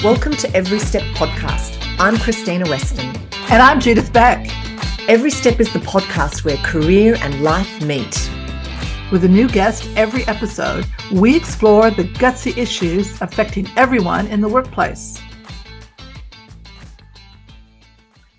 Welcome to Every Step Podcast. I'm Krystyna, Weston. And I'm Judith, Beck. Every Step is the podcast where career and life meet. With a new guest every episode, we explore the gutsy issues affecting everyone in the workplace.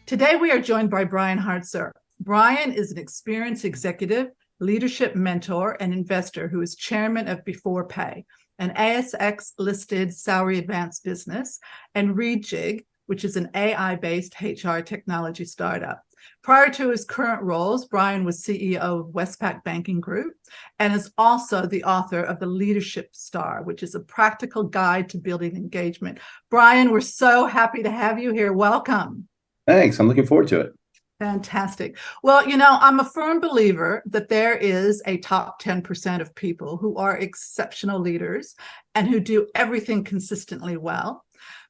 Today, we are joined by Brian Hartzer. Brian is an experienced executive, leadership mentor, and investor who is chairman of Beforepay, an ASX-listed salary advance business, and Reejig, which is an AI-based HR technology startup. Prior to his current roles, Brian was CEO of Westpac Banking Group and is also the author of The Leadership Star, which is a practical guide to building engagement. Brian, we're so happy to have you here. Welcome. Thanks. I'm looking forward to it. Fantastic. Well, I'm a firm believer that there is a top 10% of people who are exceptional leaders and who do everything consistently well.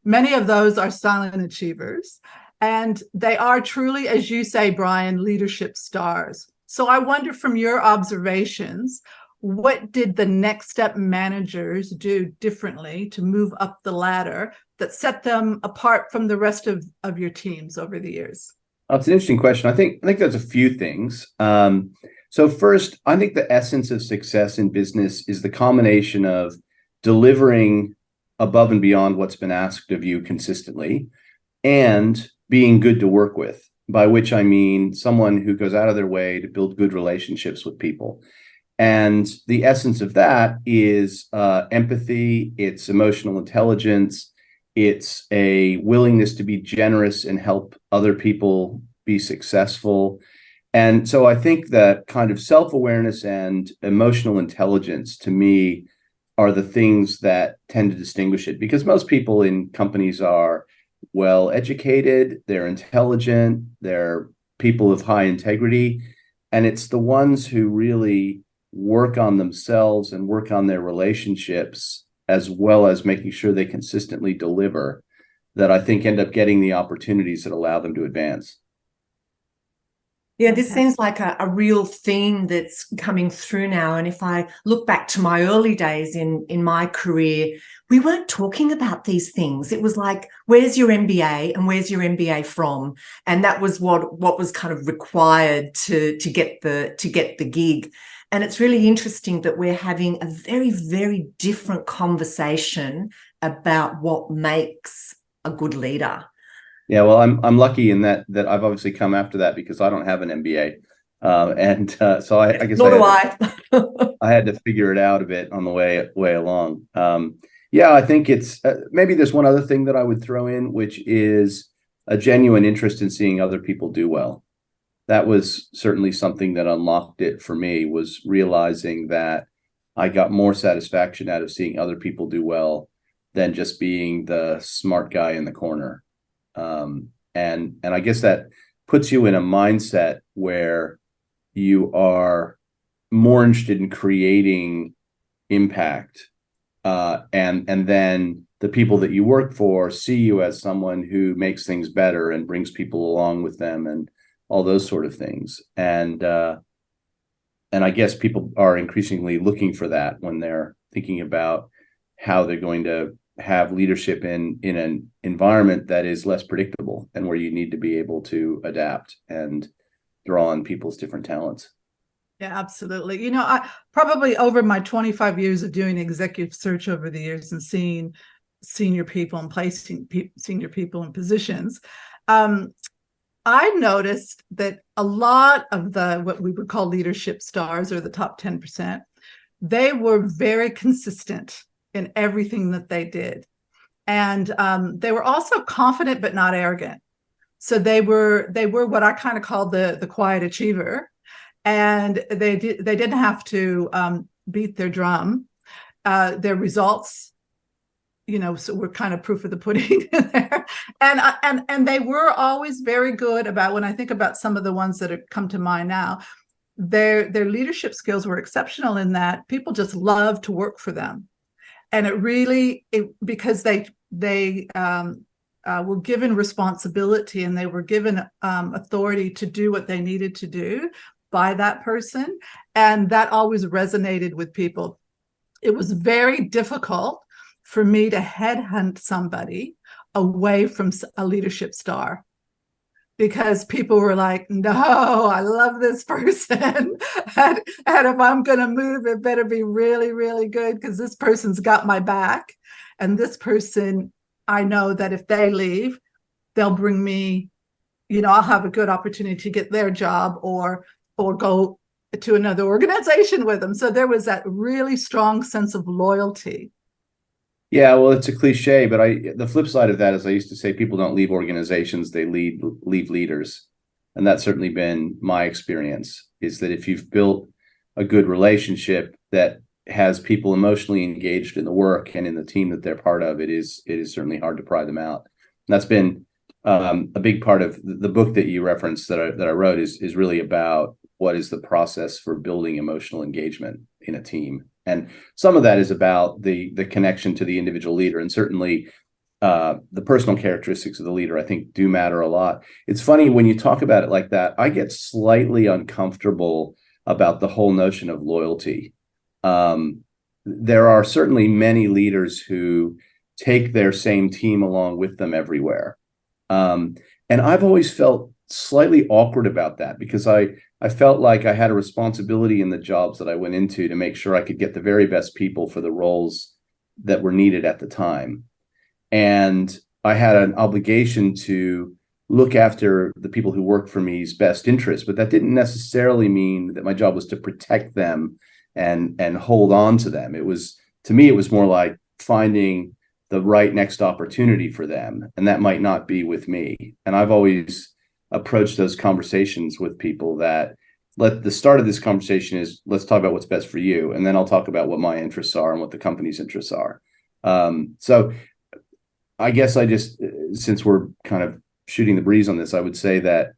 Many of those are silent achievers, and they are truly, as you say, Brian, leadership stars. So I wonder, from your observations, what did the next step managers do differently to move up the ladder that set them apart from the rest of your teams over the years? It's an interesting question. I think there's a few things. So first, I think the essence of success in business is the combination of delivering above and beyond what's been asked of you consistently and being good to work with, by which I mean someone who goes out of their way to build good relationships with people. And the essence of that is empathy, it's emotional intelligence, it's a willingness to be generous and help other people be successful. And so I think that kind of self-awareness and emotional intelligence, to me, are the things that tend to distinguish it, because most people in companies are well educated, they're intelligent, they're people of high integrity, and it's the ones who really work on themselves and work on their relationships, as well as making sure they consistently deliver, that I think end up getting the opportunities that allow them to advance. Yeah, this seems like a real theme that's coming through now. And if I look back to my early days in my career, we weren't talking about these things. It was like, where's your MBA and where's your MBA from? And that was what was kind of required to get the gig. And it's really interesting that we're having a very, very different conversation about what makes a good leader. Yeah, well, I'm lucky in that I've obviously come after that, because I don't have an MBA, so I guess Nor do I. I had to figure it out a bit on the way along. Yeah, I think it's maybe there's one other thing that I would throw in, which is a genuine interest in seeing other people do well. That was certainly something that unlocked it for me, was realizing that I got more satisfaction out of seeing other people do well than just being the smart guy in the corner. And I guess that puts you in a mindset where you are more interested in creating impact, and then the people that you work for see you as someone who makes things better and brings people along with them and all those sort of things. And I guess people are increasingly looking for that when they're thinking about how they're going to have leadership in an environment that is less predictable and where you need to be able to adapt and draw on people's different talents. Yeah, absolutely. I probably, over my 25 years of doing executive search over the years and seeing senior people and placing senior people in positions, I noticed that a lot of what we would call leadership stars, or the top 10%, they were very consistent in everything that they did. And they were also confident, but not arrogant. So they were what I kind of called the quiet achiever. And they didn't have to beat their drum. Their results, so we're kind of proof of the pudding there. And they were always very good about, when I think about some of the ones that have come to mind now, their leadership skills were exceptional in that people just loved to work for them. And because they were given responsibility and they were given authority to do what they needed to do by that person. And that always resonated with people. It was very difficult for me to headhunt somebody away from a leadership star, because people were like, no, I love this person. and if I'm going to move, it better be really, really good, because this person's got my back. And this person, I know that if they leave, they'll bring me, I'll have a good opportunity to get their job or go to another organization with them. So there was that really strong sense of loyalty. Yeah, well, it's a cliche, but the flip side of that is I used to say people don't leave organizations, they leave leaders. And that's certainly been my experience, is that if you've built a good relationship that has people emotionally engaged in the work and in the team that they're part of, it is certainly hard to pry them out. And that's been a big part of the book that you referenced that I wrote is really about what is the process for building emotional engagement in a team. And some of that is about the connection to the individual leader, and certainly the personal characteristics of the leader, I think, do matter a lot. It's funny when you talk about it like that, I get slightly uncomfortable about the whole notion of loyalty. There are certainly many leaders who take their same team along with them everywhere. And I've always felt slightly awkward about that, because I felt like I had a responsibility in the jobs that I went into to make sure I could get the very best people for the roles that were needed at the time. And I had an obligation to look after the people who worked for me's best interests, but that didn't necessarily mean that my job was to protect them and hold on to them. To me, it was more like finding the right next opportunity for them. And that might not be with me. And I've always approach those conversations with people that the start of this conversation is, let's talk about what's best for you. And then I'll talk about what my interests are and what the company's interests are. So I guess since we're kind of shooting the breeze on this, I would say that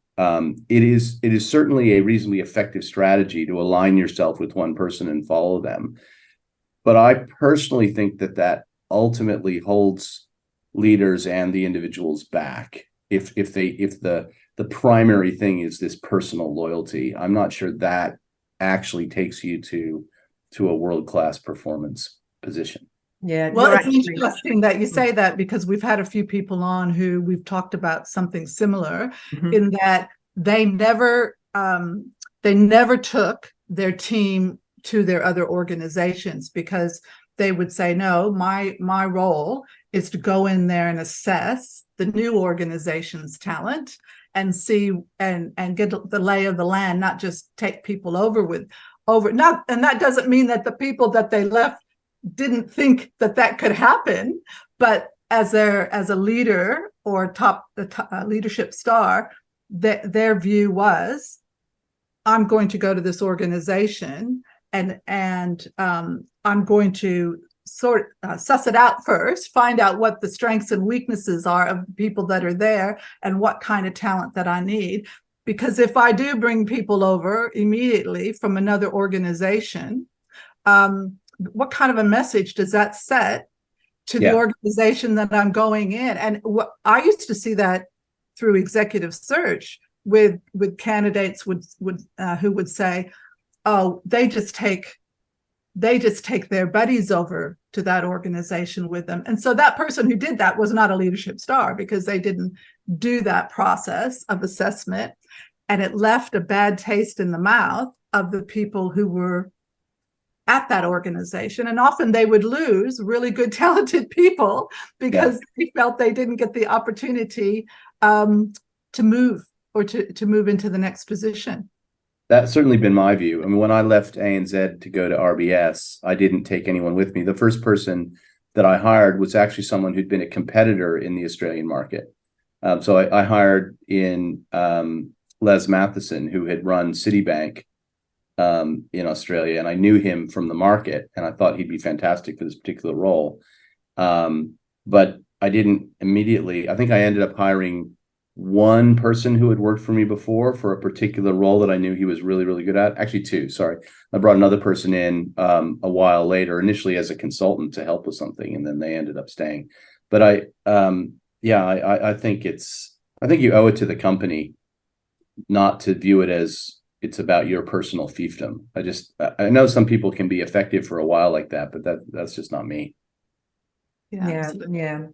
it is certainly a reasonably effective strategy to align yourself with one person and follow them. But I personally think that ultimately holds leaders and the individuals back. If the primary thing is this personal loyalty, I'm not sure that actually takes you to a world-class performance position. Yeah. Well, it's interesting that you say that, because we've had a few people on who we've talked about something similar, in that they never took their team to their other organizations, because they would say, no, my role is to go in there and assess the new organization's talent and see and get the lay of the land, not just take people over. And that doesn't mean that the people that they left didn't think that could happen, but as a leader or the leadership star, their view was, I'm going to go to this organization and I'm going to suss it out first, find out what the strengths and weaknesses are of the people that are there and what kind of talent that I need. Because if I do bring people over immediately from another organization, what kind of a message does that set to the organization that I'm going in? And I used to see that through executive search with candidates who would say, oh, they just take their buddies over to that organization with them. And so that person who did that was not a leadership star, because they didn't do that process of assessment. And it left a bad taste in the mouth of the people who were at that organization. And often they would lose really good, talented people because they felt they didn't get the opportunity to move into the next position. That's certainly been my view. I mean, when I left ANZ to go to RBS, I didn't take anyone with me. The first person that I hired was actually someone who'd been a competitor in the Australian market. So I hired in Les Matheson, who had run Citibank in Australia, and I knew him from the market, and I thought he'd be fantastic for this particular role. But I didn't immediately. I think I ended up hiring one person who had worked for me before for a particular role that I knew he was really, really good at. Actually, two, sorry. I brought another person in a while later, initially as a consultant to help with something, and then they ended up staying. But I think I think you owe it to the company not to view it as it's about your personal fiefdom. I know some people can be effective for a while like that, but that's just not me. Yeah, Yeah. absolutely. Yeah.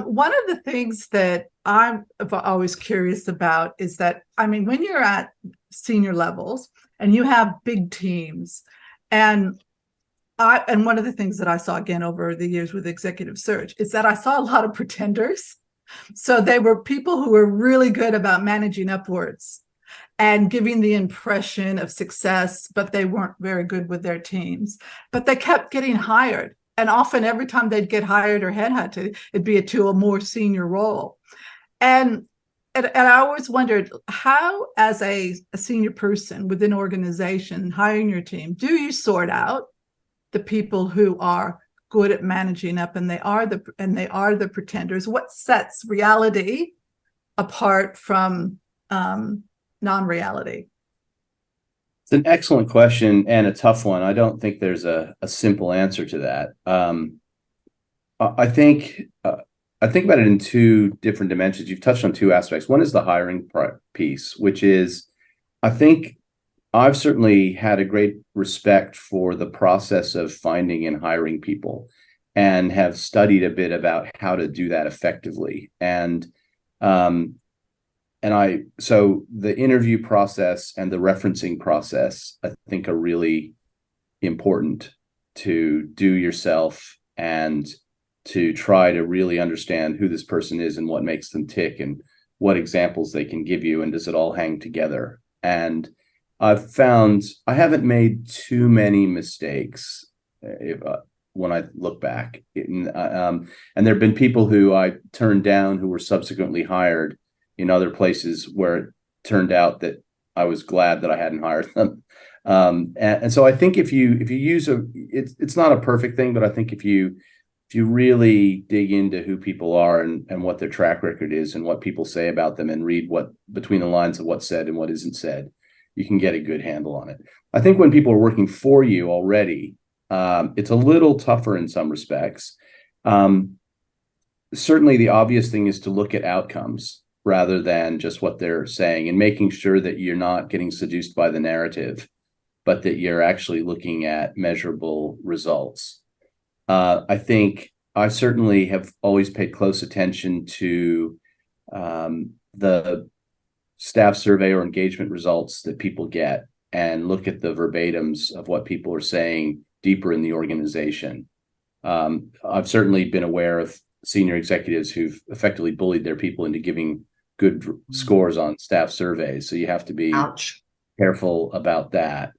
One of the things that I'm always curious about is that, I mean, when you're at senior levels and you have big teams, and one of the things that I saw again over the years with executive search is that I saw a lot of pretenders. So they were people who were really good about managing upwards and giving the impression of success, but they weren't very good with their teams. But they kept getting hired. And often every time they'd get hired or headhunted, it'd be to a more senior role. And I always wondered how, as a senior person within an organization, hiring your team, do you sort out the people who are good at managing up and they are the pretenders? What sets reality apart from non-reality? It's an excellent question and a tough one. I don't think there's a simple answer to that. I think about it in two different dimensions. You've touched on two aspects. One is the hiring piece, which is, I think I've certainly had a great respect for the process of finding and hiring people, and have studied a bit about how to do that effectively. So the interview process and the referencing process, I think, are really important to do yourself, and to try to really understand who this person is and what makes them tick and what examples they can give you, and does it all hang together. And I've found I haven't made too many mistakes when I look back. And there have been people who I turned down who were subsequently hired in other places where it turned out that I was glad that I hadn't hired them. And so I think if you use it's not a perfect thing, but I think if you really dig into who people are and what their track record is and what people say about them, and read what between the lines of what's said and what isn't said, you can get a good handle on it. I think when people are working for you already, it's a little tougher in some respects. Certainly the obvious thing is to look at outcomes rather than just what they're saying, and making sure that you're not getting seduced by the narrative, but that you're actually looking at measurable results. I think I certainly have always paid close attention to the staff survey or engagement results that people get, and look at the verbatims of what people are saying deeper in the organization. I've certainly been aware of senior executives who've effectively bullied their people into giving good scores on staff surveys. So you have to be careful about that.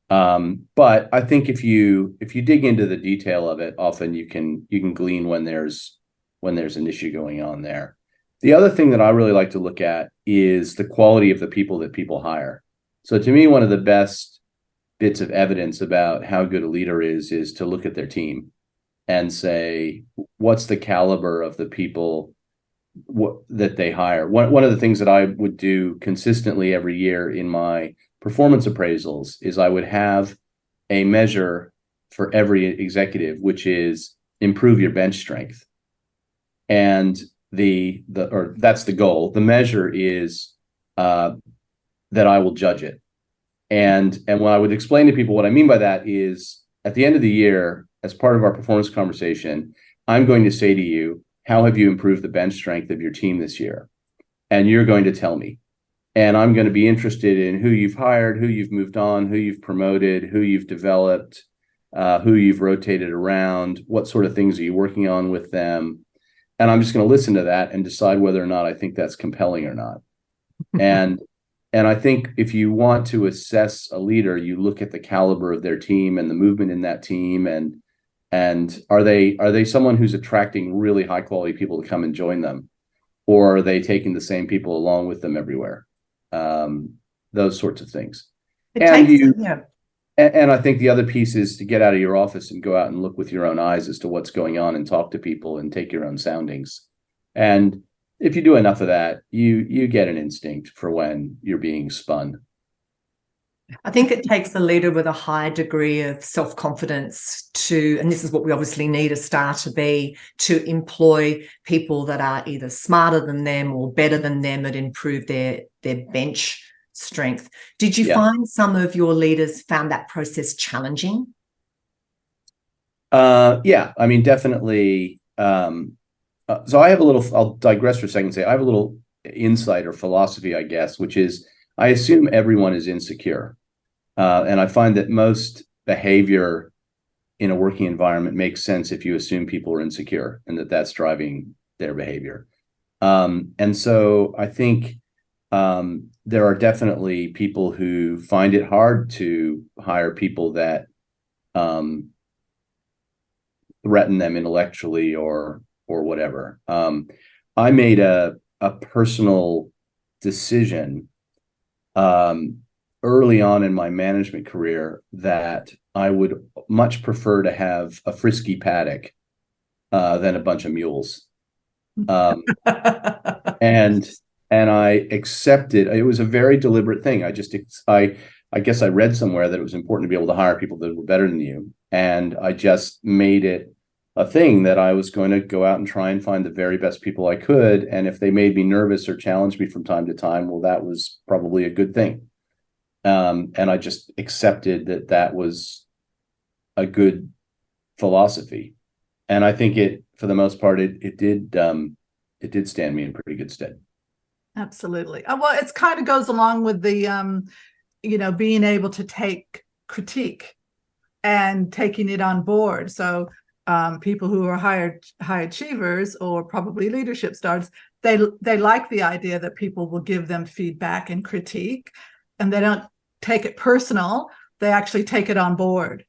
But I think if you dig into the detail of it, often you can glean when there's an issue going on there. The other thing that I really like to look at is the quality of the people that people hire. So to me, one of the best bits of evidence about how good a leader is to look at their team and say, what's the caliber of the people that they hire? One of the things that I would do consistently every year in my performance appraisals is I would have a measure for every executive, which is improve your bench strength. And that's the goal. The measure is that I will judge it. And when I would explain to people what I mean by that is, at the end of the year, as part of our performance conversation, I'm going to say to you, how have you improved the bench strength of your team this year? And you're going to tell me. And I'm going to be interested in who you've hired, who you've moved on, who you've promoted, who you've developed, who you've rotated around, what sort of things are you working on with them. And I'm just going to listen to that and decide whether or not I think that's compelling or not. And I think if you want to assess a leader, you look at the caliber of their team and the movement in that team, and are they someone who's attracting really high quality people to come and join them, or are they taking the same people along with them everywhere? Those sorts of things. And I think the other piece is to get out of your office and go out and look with your own eyes as to what's going on, and talk to people and take your own soundings. And if you do enough of that, you get an instinct for when you're being spun. I think it takes a leader with a high degree of self-confidence and this is what we obviously need a star to be, to employ people that are either smarter than them or better than them at improve their bench strength. Did you find some of your leaders found that process challenging? Yeah, I mean, definitely. So I have a little, I'll digress for a second and say I have a little insight or philosophy, I guess, which is I assume everyone is insecure. And I find that most behavior in a working environment makes sense if you assume people are insecure and that that's driving their behavior. And so I think there are definitely people who find it hard to hire people that threaten them intellectually or whatever. I made a personal decision early on in my management career that I would much prefer to have a frisky paddock than a bunch of mules. And I accepted. It was a very deliberate thing. I guess I read somewhere that it was important to be able to hire people that were better than you, and I just made it a thing that I was going to go out and try and find the very best people I could. And if they made me nervous or challenged me from time to time, well, that was probably a good thing. And I just accepted that that was a good philosophy. And I think for the most part, it did stand me in pretty good stead. Absolutely. Well, it kind of goes along with the, being able to take critique and taking it on board. So people who are high achievers or probably leadership stars, they like the idea that people will give them feedback and critique, and they don't take it personal. They actually take it on board.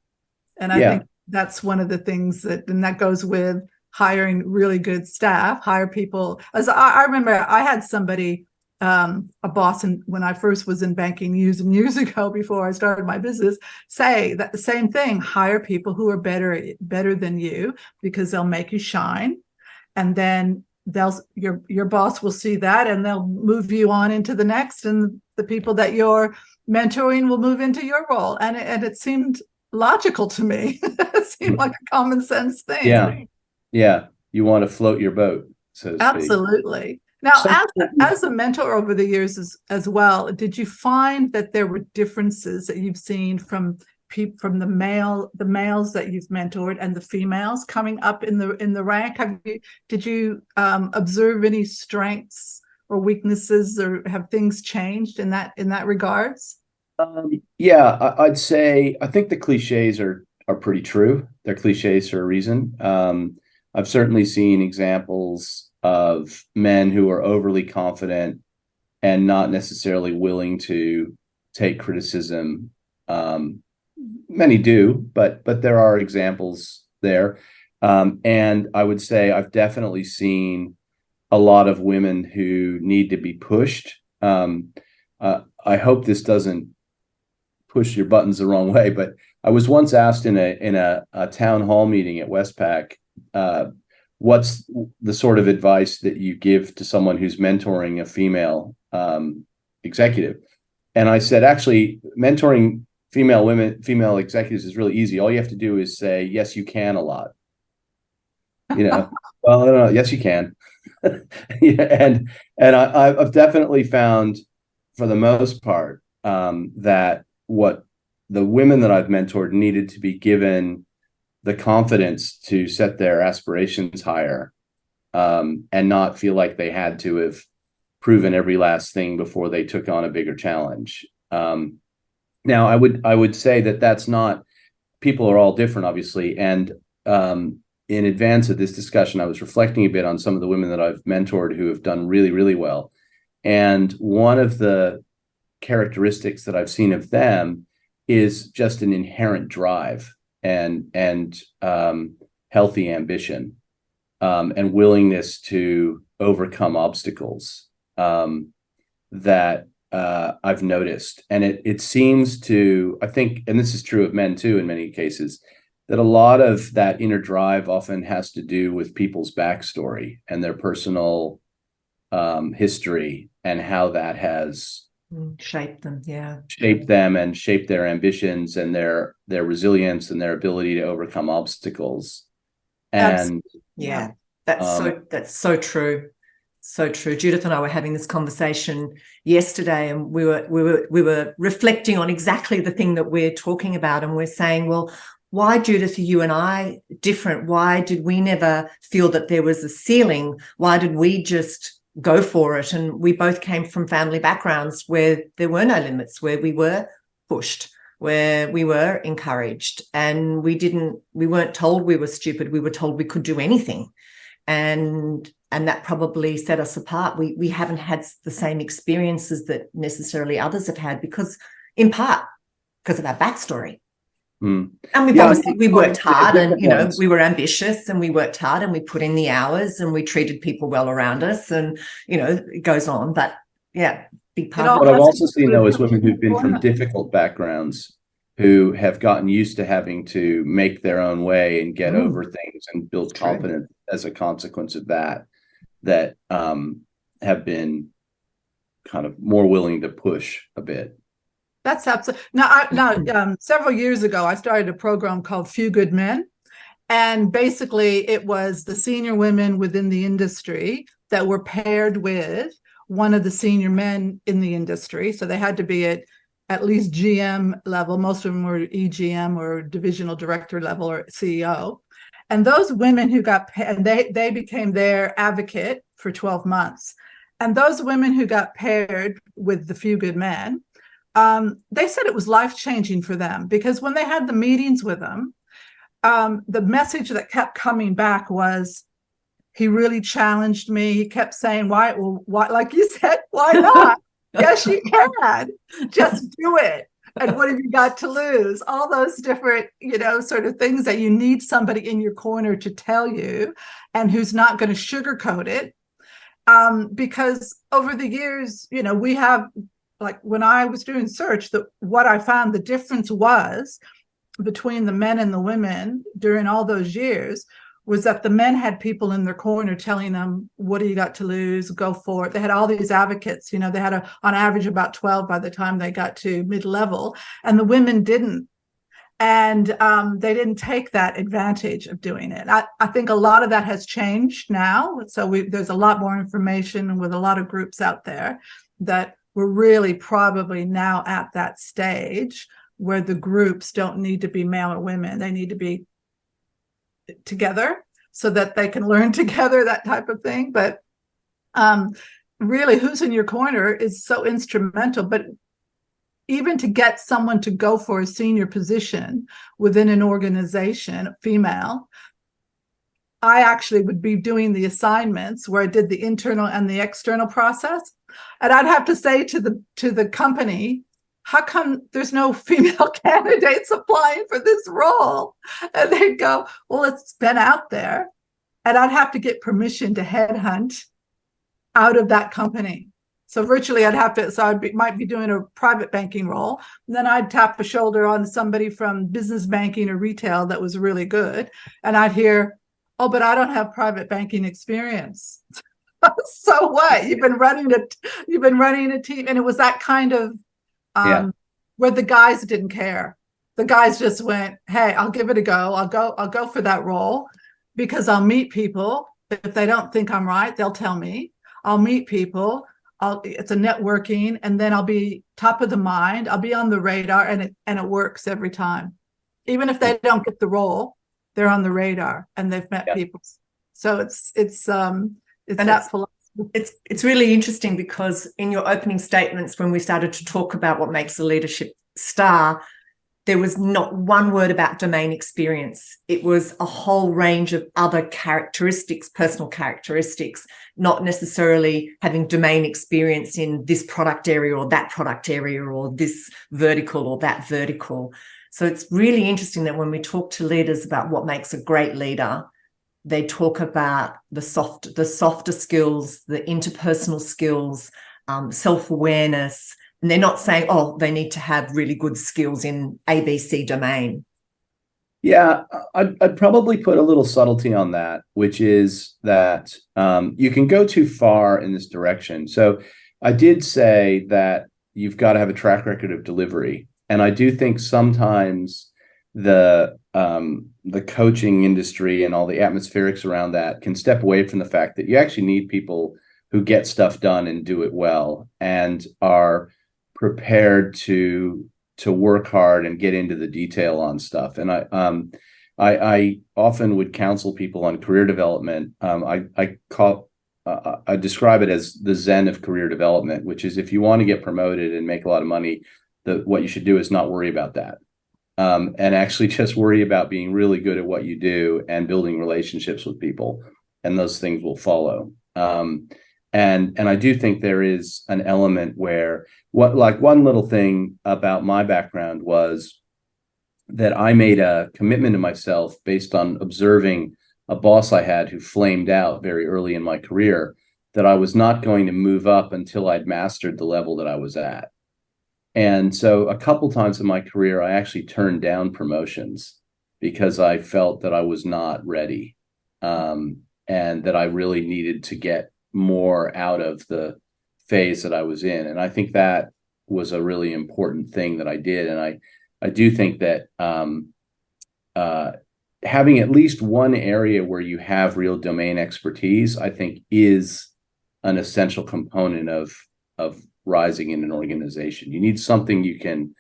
And I think that's one of the things and that goes with hiring really good staff, hire people. As I remember, I had somebody, a boss, when I first was in banking years and years ago, before I started my business, say that the same thing: hire people who are better than you, because they'll make you shine, and then your boss will see that, and they'll move you on into the next, and the people that you're mentoring will move into your role. And it seemed logical to me. It seemed like a common sense thing. Yeah. You want to float your boat, so to speak. Absolutely. Now, as a mentor over the years as well, did you find that there were differences that you've seen from the males that you've mentored and the females coming up in the rank? Did you observe any strengths or weaknesses, or have things changed in that regards? Yeah, I'd say I think the cliches are pretty true. They're cliches for a reason. I've certainly seen examples of men who are overly confident and not necessarily willing to take criticism. Many do, but there are examples there. And I would say I've definitely seen a lot of women who need to be pushed. I hope this doesn't push your buttons the wrong way, but I was once asked in a town hall meeting at Westpac, what's the sort of advice that you give to someone who's mentoring a female executive? And I said, actually, mentoring female executives is really easy. All you have to do is say, yes, you can, a lot. Well, I don't know. Yes, you can. And I've definitely found, for the most part, that what the women that I've mentored needed to be given the confidence to set their aspirations higher, and not feel like they had to have proven every last thing before they took on a bigger challenge. Now, I would say that that's not, people are all different, obviously. And in advance of this discussion, I was reflecting a bit on some of the women that I've mentored who have done really, really well. And one of the characteristics that I've seen of them is just an inherent drive and healthy ambition, and willingness to overcome obstacles, that I've noticed. And it seems to, I think, and this is true of men too in many cases, that a lot of that inner drive often has to do with people's backstory and their personal history, and how that has shaped them and shaped their ambitions and their resilience and their ability to overcome obstacles. And that's so true. So true. Judith and I were having this conversation yesterday, and we were reflecting on exactly the thing that we're talking about, and we're saying, well, why, Judith, are you and I different? Why did we never feel that there was a ceiling? Why did we just go for it? And we both came from family backgrounds where there were no limits, where we were pushed, where we were encouraged, and we weren't told we were stupid. We were told we could do anything. And that probably set us apart. We haven't had the same experiences that necessarily others have had in part because of our backstory. Mm. And we worked hard, and we were ambitious, and we worked hard, and we put in the hours, and we treated people well around us, and it goes on. But yeah, big part. What I've also seen though is women who've been from difficult backgrounds who have gotten used to having to make their own way and get over things and build confidence as a consequence of that have been kind of more willing to push a bit. That's absolutely. Now, several years ago, I started a program called Few Good Men. And basically, it was the senior women within the industry that were paired with one of the senior men in the industry. So they had to be at least GM level. Most of them were EGM or divisional director level or CEO. And those women who got paired, they became their advocate for 12 months. And those women who got paired with the Few Good Men, they said it was life-changing for them, because when they had the meetings with them, the message that kept coming back was, he really challenged me. He kept saying, why, like you said, why not? Yes, you can. Just do it. And what have you got to lose? All those different, sort of things that you need somebody in your corner to tell you, and who's not going to sugarcoat it. Because over the years, we have, like when I was doing search, what I found the difference was between the men and the women during all those years was that the men had people in their corner telling them, what do you got to lose? Go for it. They had all these advocates, they had on average about 12 by the time they got to mid-level, and the women didn't. And they didn't take that advantage of doing it. I think a lot of that has changed now. So there's a lot more information with a lot of groups out there that we're really probably now at that stage where the groups don't need to be male or women. They need to be together so that they can learn together, that type of thing. But really, who's in your corner is so instrumental. But even to get someone to go for a senior position within an organization, female, I actually would be doing the assignments where I did the internal and the external process. And I'd have to say to the company, how come there's no female candidates applying for this role? And they'd go, well, it's been out there. And I'd have to get permission to headhunt out of that company. So virtually might be doing a private banking role. And then I'd tap a shoulder on somebody from business banking or retail that was really good. And I'd hear, oh, but I don't have private banking experience. So what? You've been running a team. And it was that kind of, where the guys didn't care. The guys just went, hey, I'll give it a go. I'll go for that role because I'll meet people. If they don't think I'm right, they'll tell me. I'll meet people. It's a networking, and then I'll be top of the mind. I'll be on the radar, and it works every time. Even if they don't get the role, they're on the radar and they've met people. So it's that philosophy. It's really interesting because in your opening statements, when we started to talk about what makes a leadership star, there was not one word about domain experience. It was a whole range of other characteristics, personal characteristics, not necessarily having domain experience in this product area or that product area or this vertical or that vertical. So it's really interesting that when we talk to leaders about what makes a great leader, they talk about the softer skills, the interpersonal skills, self-awareness. And they're not saying, oh, they need to have really good skills in ABC domain. Yeah, I'd probably put a little subtlety on that, which is that you can go too far in this direction. So I did say that you've got to have a track record of delivery. And I do think sometimes the coaching industry and all the atmospherics around that can step away from the fact that you actually need people who get stuff done and do it well and are prepared to to work hard and get into the detail on stuff. And I often would counsel people on career development. I describe it as the Zen of career development, which is if you want to get promoted and make a lot of money, what you should do is not worry about that. And actually just worry about being really good at what you do and building relationships with people, and those things will follow. And I do think there is an element where one little thing about my background was that I made a commitment to myself based on observing a boss I had who flamed out very early in my career, that I was not going to move up until I'd mastered the level that I was at. And so a couple times in my career, I actually turned down promotions because I felt that I was not ready, and that I really needed to get more out of the phase that I was in. And I think that was a really important thing that I did. And I do think that having at least one area where you have real domain expertise, I think, is an essential component of rising in an organization. You need something you can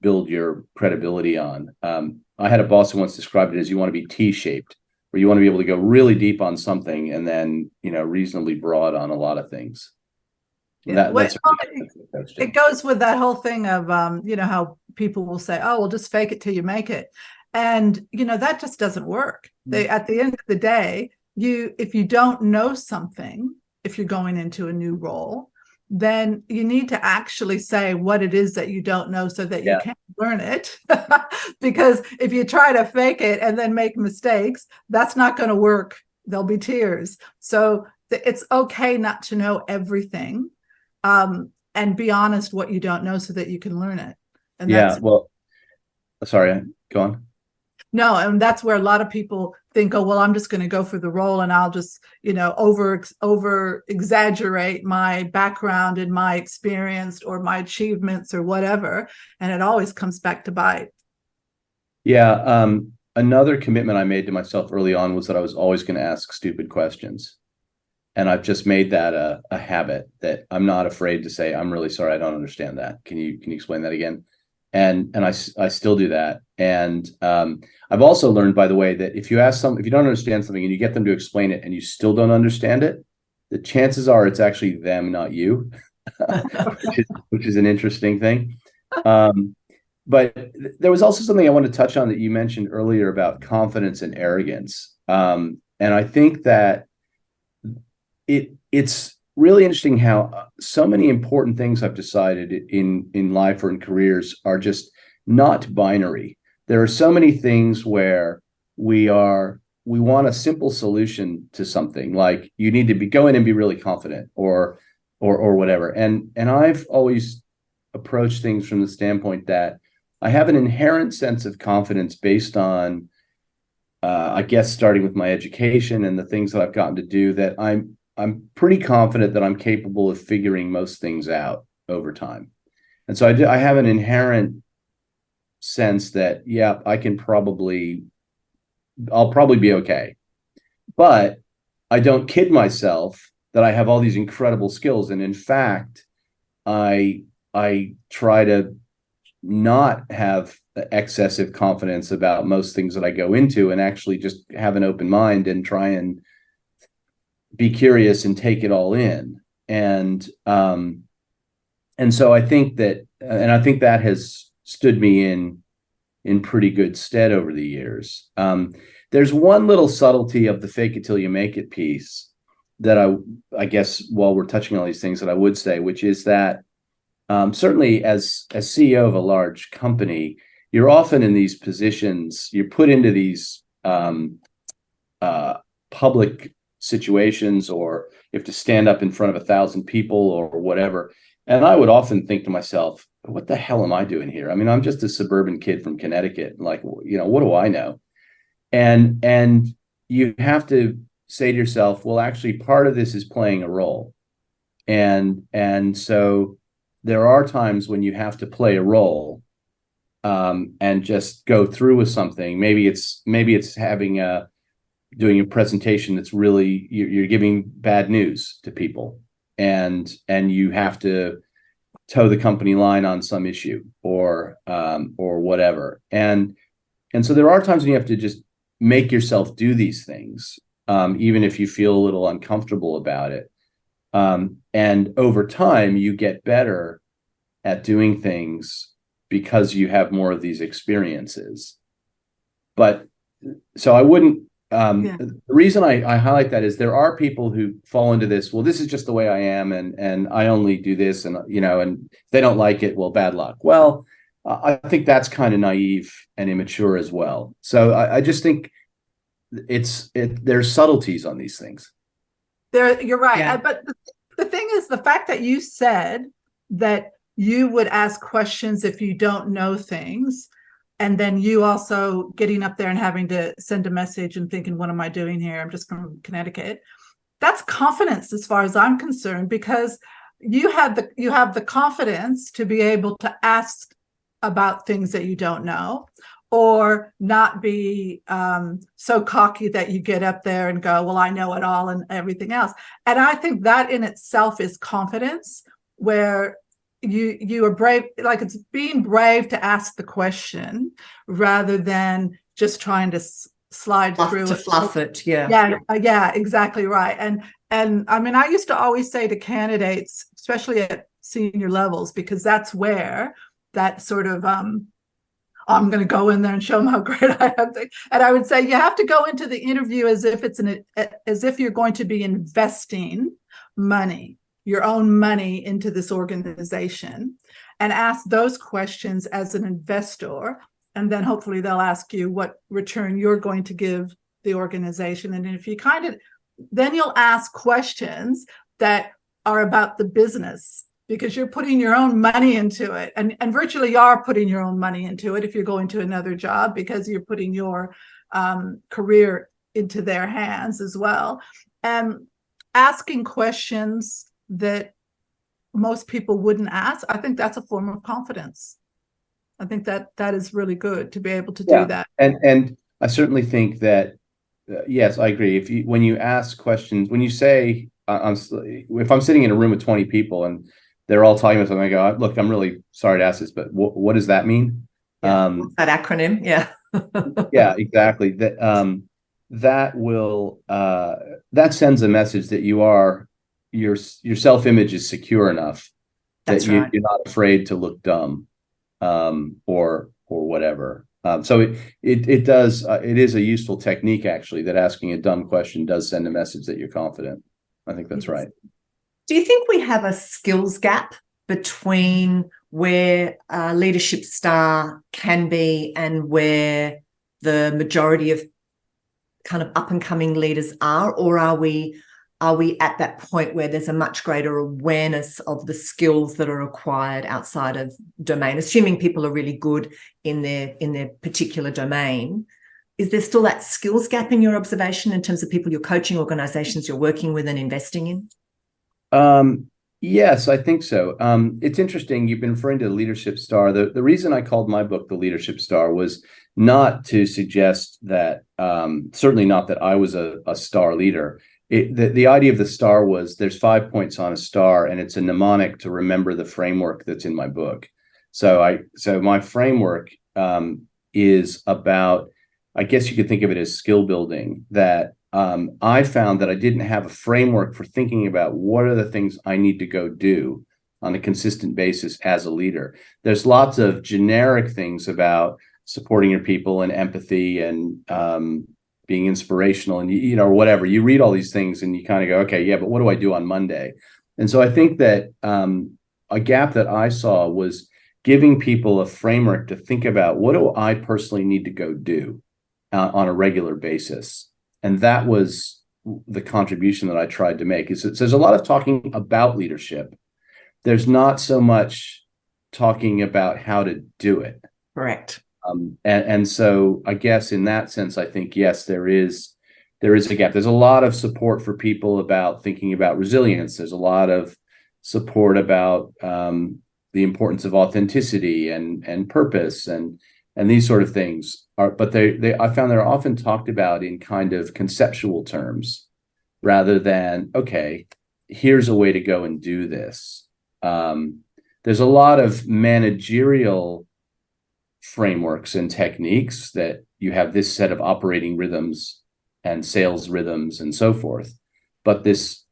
build your credibility on. I had a boss who once described it as you want to be T-shaped, where you want to be able to go really deep on something and then, reasonably broad on a lot of things. Yeah. It goes with that whole thing of, how people will say, oh, well, just fake it till you make it. And, that just doesn't work. At the end of the day, if you don't know something, if you're going into a new role, then you need to actually say what it is that you don't know so that you can learn it. Because if you try to fake it and then make mistakes, that's not going to work. There'll be tears. So it's okay not to know everything, and be honest what you don't know so that you can learn it. And sorry, go on. No, and that's where a lot of people think, oh, well, I'm just going to go for the role and I'll just, over exaggerate my background and my experience or my achievements or whatever. And it always comes back to bite. Yeah. Another commitment I made to myself early on was that I was always going to ask stupid questions. And I've just made that a habit, that I'm not afraid to say, I'm really sorry, I don't understand that. Can you explain that again? And I still do that. And I've also learned, by the way, that if you don't understand something and you get them to explain it and you still don't understand it, the chances are it's actually them, not you, which is an interesting thing. But there was also something I want to touch on that you mentioned earlier about confidence and arrogance. And I think that it's really interesting how so many important things I've decided in life or in careers are just not binary. There are so many things where we want a simple solution to something, like you need to go in and be really confident or whatever. And I've always approached things from the standpoint that I have an inherent sense of confidence based on, I guess, starting with my education and the things that I've gotten to do, that I'm pretty confident that I'm capable of figuring most things out over time. And so I have an inherent sense that, I'll probably be okay. But I don't kid myself that I have all these incredible skills. And in fact, I try to not have excessive confidence about most things that I go into, and actually just have an open mind and try and be curious and take it all in. And so I think that has stood me in pretty good stead over the years. There's one little subtlety of the fake it till you make it piece that I guess, while we're touching on these things, that I would say, which is that certainly as CEO of a large company, you're often in these positions, you're put into these public situations, or you have to stand up in front of 1,000 people or whatever. And I would often think to myself, what the hell am I doing here? I mean, I'm just a suburban kid from Connecticut. Like, what do I know? And you have to say to yourself, well, actually, part of this is playing a role. And so there are times when you have to play a role, and just go through with something. Maybe it's doing a presentation that's really, you're giving bad news to people, and you have to toe the company line on some issue or whatever. And so there are times when you have to just make yourself do these things, even if you feel a little uncomfortable about it. And over time, you get better at doing things because you have more of these experiences. But so I wouldn't, the reason I highlight that is there are people who fall into this, well, this is just the way I am, and I only do this, and and if they don't like it, well, bad luck. Well, I think that's kind of naive and immature as well. So I just think there's subtleties on these things. You're right. Yeah. But the thing is, the fact that you said that you would ask questions if you don't know things, and then you also getting up there and having to send a message and thinking, what am I doing here? I'm just from Connecticut. That's confidence as far as I'm concerned, because you have the confidence to be able to ask about things that you don't know, or not be so cocky that you get up there and go, well, I know it all and everything else. And I think that in itself is confidence, where you are brave, like it's being brave to ask the question rather than just trying to slide through to it. fluff it. Yeah. Yeah, exactly right. And I mean, I used to always say to candidates, especially at senior levels, because that's where that sort of I'm going to go in there and show them how great I am. And I would say you have to go into the interview as if you're going to be investing money, your own money, into this organization, and ask those questions as an investor. And then hopefully they'll ask you what return you're going to give the organization. And if you then you'll ask questions that are about the business, because you're putting your own money into it, and virtually you are putting your own money into it if you're going to another job, because you're putting your career into their hands as well. And asking questions that most people wouldn't ask, I think that's a form of confidence. I think that is really good to be able to do that. And I certainly think that yes, I agree. When you ask questions, when you say, if I'm sitting in a room with 20 people and they're all talking about something, I go, look, I'm really sorry to ask this, but what does that mean? What's that acronym? Yeah. Yeah, exactly. That sends a message that your self-image is secure enough that you're not afraid to look dumb, or whatever. So it does. It is a useful technique, actually, that asking a dumb question does send a message that you're confident. I think that's right. Do you think we have a skills gap between where a leadership star can be and where the majority of kind of up and coming leaders are, or are we at that point where there's a much greater awareness of the skills that are required outside of domain, assuming people are really good in their particular domain? Is there still that skills gap in your observation in terms of people you're coaching, organizations you're working with and investing in? Yes, I think so. It's interesting. You've been referring to the leadership star. The reason I called my book The Leadership Star was not to suggest that, certainly not that I was a star leader. The idea of the star was there's 5 points on a star, and it's a mnemonic to remember the framework that's in my book. So my framework is about, I guess you could think of it as skill building, that I found that I didn't have a framework for thinking about what are the things I need to go do on a consistent basis as a leader. There's lots of generic things about supporting your people and empathy and being inspirational and, or whatever. You read all these things and you kind of go, okay, yeah, but what do I do on Monday? And so I think that a gap that I saw was giving people a framework to think about, what do I personally need to go do on a regular basis? And that was the contribution that I tried to make. So there's a lot of talking about leadership. There's not so much talking about how to do it. Correct. And so I guess in that sense, I think, yes, there is a gap. There's a lot of support for people about thinking about resilience. There's a lot of support about the importance of authenticity and purpose and these sort of things. But I found they're often talked about in kind of conceptual terms rather than, okay, here's a way to go and do this. there's a lot of managerial frameworks and techniques that you have this set of operating rhythms and sales rhythms and so forth. But this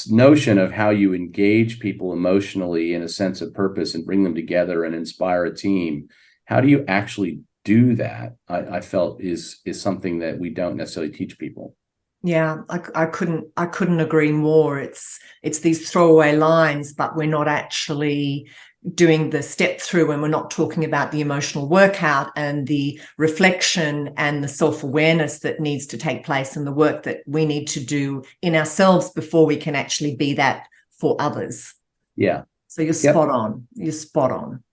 notion of how you engage people emotionally in a sense of purpose and bring them together and inspire a team, how do you actually do that? I felt is something that we don't necessarily teach people. Yeah, I couldn't agree more. It's these throwaway lines, but we're not actually doing the step through, and we're not talking about the emotional workout and the reflection and the self-awareness that needs to take place and the work that we need to do in ourselves before we can actually be that for others. Yeah. So you're spot on. You're spot on.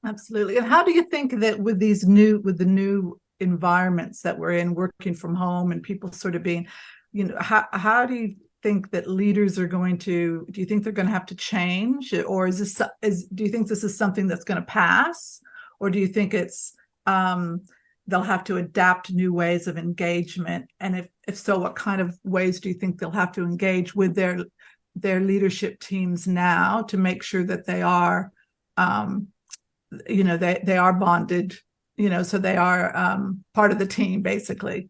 Absolutely. And how do you think that with the new environments that we're in, working from home and people sort of being, how do you think that leaders are going to, do you think they're going to have to change, or do you think this is something that's going to pass, or do you think it's they'll have to adapt new ways of engagement? And if so, what kind of ways do you think they'll have to engage with their leadership teams now to make sure that they are they are bonded, so they are part of the team, basically?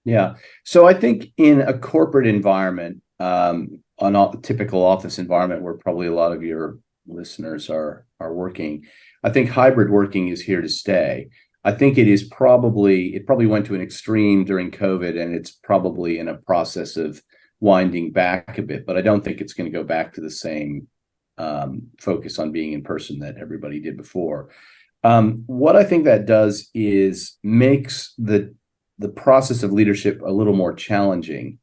Yeah. So I think in a corporate environment, on a typical office environment where probably a lot of your listeners are working, I think hybrid working is here to stay. I think it probably went to an extreme during COVID, and it's probably in a process of winding back a bit, but I don't think it's going to go back to the same focus on being in person that everybody did before. What I think that does is makes the process of leadership a little more challenging,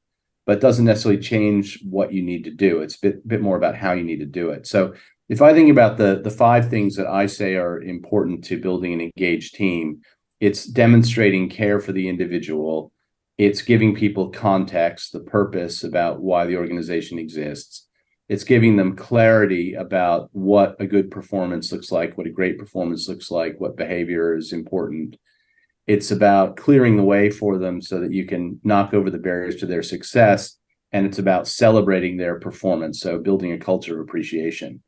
but doesn't necessarily change what you need to do. It's a bit more about how you need to do it. So if I think about the 5 things that I say are important to building an engaged team, it's demonstrating care for the individual. It's giving people context, the purpose about why the organization exists. It's giving them clarity about what a good performance looks like, what a great performance looks like, what behavior is important. It's about clearing the way for them so that you can knock over the barriers to their success. And it's about celebrating their performance, so building a culture of appreciation.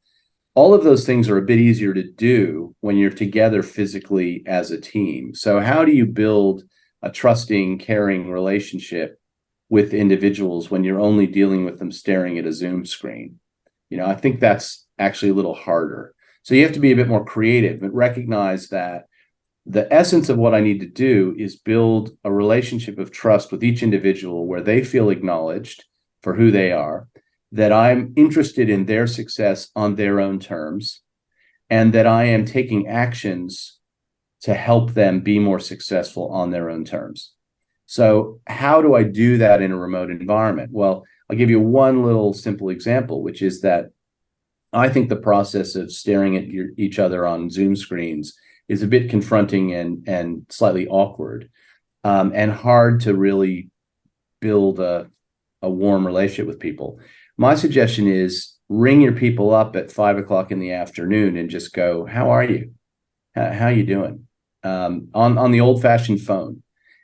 All of those things are a bit easier to do when you're together physically as a team. So how do you build a trusting, caring relationship with individuals when you're only dealing with them staring at a Zoom screen? I think that's actually a little harder. So you have to be a bit more creative, but recognize that the essence of what I need to do is build a relationship of trust with each individual where they feel acknowledged for who they are, that I'm interested in their success on their own terms, and that I am taking actions to help them be more successful on their own terms. So how do I do that in a remote environment? Well, I'll give you one little simple example, which is that I think the process of staring at each other on Zoom screens is a bit confronting and slightly awkward, and hard to really build a warm relationship with people. My suggestion is ring your people up at 5 o'clock in the afternoon and just go, "How are you? How you doing?" On the old-fashioned phone.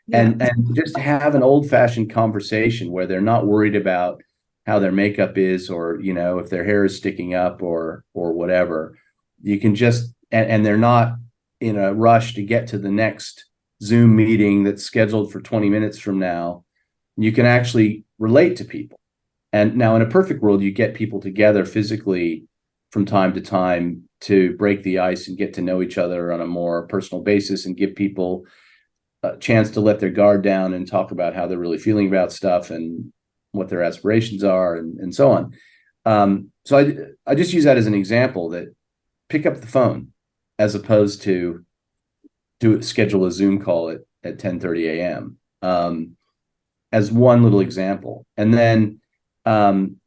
Yeah. And just have an old-fashioned conversation where they're not worried about how their makeup is, or if their hair is sticking up or whatever. You can just and they're not in a rush to get to the next Zoom meeting that's scheduled for 20 minutes from now. You can actually relate to people. And now in a perfect world, you get people together physically from time to time to break the ice and get to know each other on a more personal basis and give people a chance to let their guard down and talk about how they're really feeling about stuff and what their aspirations are and so on. So I just use that as an example, that pick up the phone as opposed to schedule a Zoom call at 10:30 a.m. As one little example. And then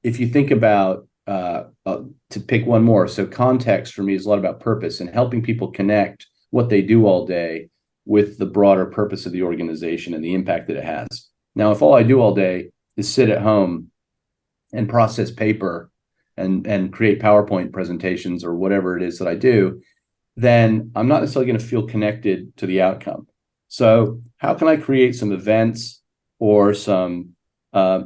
if you think about, to pick one more, so context for me is a lot about purpose and helping people connect what they do all day with the broader purpose of the organization and the impact that it has. Now, if all I do all day is sit at home and process paper and create PowerPoint presentations or whatever it is that I do, then I'm not necessarily going to feel connected to the outcome. So how can I create some events or some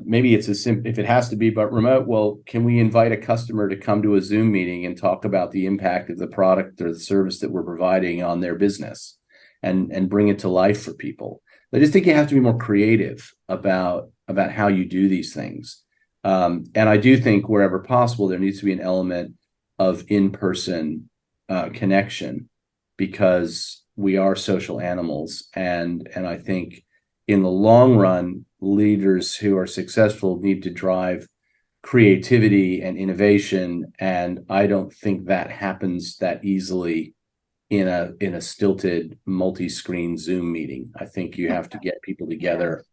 maybe it's as simple, if it has to be but remote, well, can we invite a customer to come to a Zoom meeting and talk about the impact of the product or the service that we're providing on their business and bring it to life for people? I just think you have to be more creative about how you do these things. And I do think wherever possible, there needs to be an element of in-person connection, because we are social animals. And I think in the long run, leaders who are successful need to drive creativity and innovation. And I don't think that happens that easily in a stilted multi-screen Zoom meeting. I think you have to get people together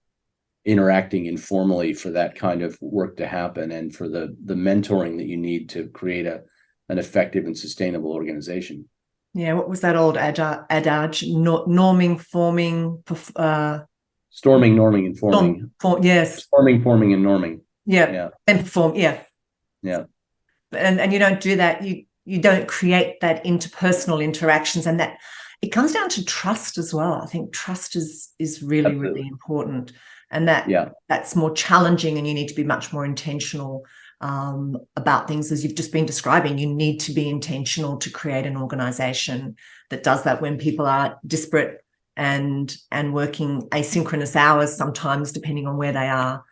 interacting informally for that kind of work to happen, and for the mentoring that you need to create an effective and sustainable organization. Yeah, what was that old adage? Norming, forming, Storming, norming, and forming. Yes. Storming, forming, and norming. Yeah. And perform. Yeah. Yeah. And you don't do that. You don't create that interpersonal interactions, and that it comes down to trust as well. I think trust is really, Absolutely. really important, and that's more challenging, and you need to be much more intentional about things, as you've just been describing. You need to be intentional to create an organization that does that when people are disparate and working asynchronous hours sometimes, depending on where they are.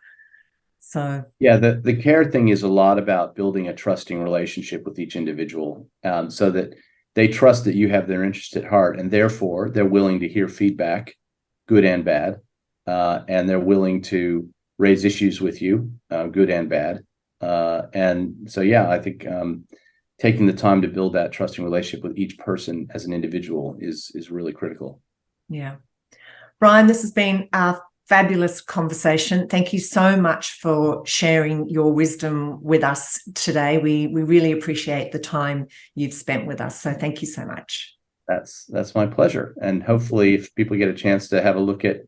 So yeah, the care thing is a lot about building a trusting relationship with each individual, so that they trust that you have their interest at heart, and therefore they're willing to hear feedback, good and bad, and they're willing to raise issues with you, good and bad. And so, yeah, I think taking the time to build that trusting relationship with each person as an individual is really critical. Yeah. Brian, this has been a fabulous conversation. Thank you so much for sharing your wisdom with us today. We really appreciate the time you've spent with us. So thank you so much. That's my pleasure. And hopefully, if people get a chance to have a look at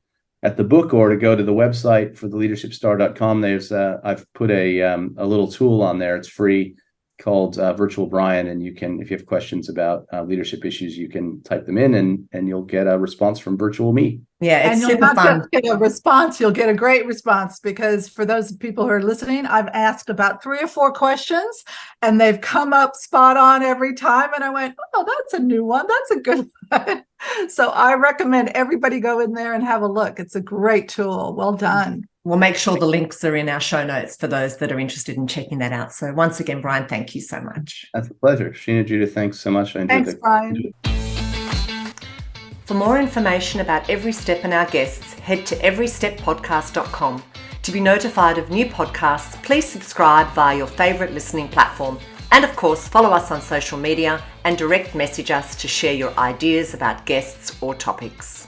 the book, or to go to the website for theleadershipstar.com, there's I've put a little tool on there. It's free, called Virtual Brian, and you can, if you have questions about leadership issues, you can type them in, and you'll get a response from Virtual Me. Yeah, it's super fun. And you'll not just get a response, you'll get a great response, because for those people who are listening, I've asked about 3 or 4 questions, and they've come up spot on every time. And I went, oh, that's a new one. That's a good one. So I recommend everybody go in there and have a look. It's a great tool. Well done. We'll make sure the links are in our show notes for those that are interested in checking that out. So once again, Brian, thank you so much. That's a pleasure. Sheena, Judith, thanks so much. Thanks, Brian. For more information about Every Step and our guests, head to everysteppodcast.com. To be notified of new podcasts, please subscribe via your favourite listening platform. And of course, follow us on social media and direct message us to share your ideas about guests or topics.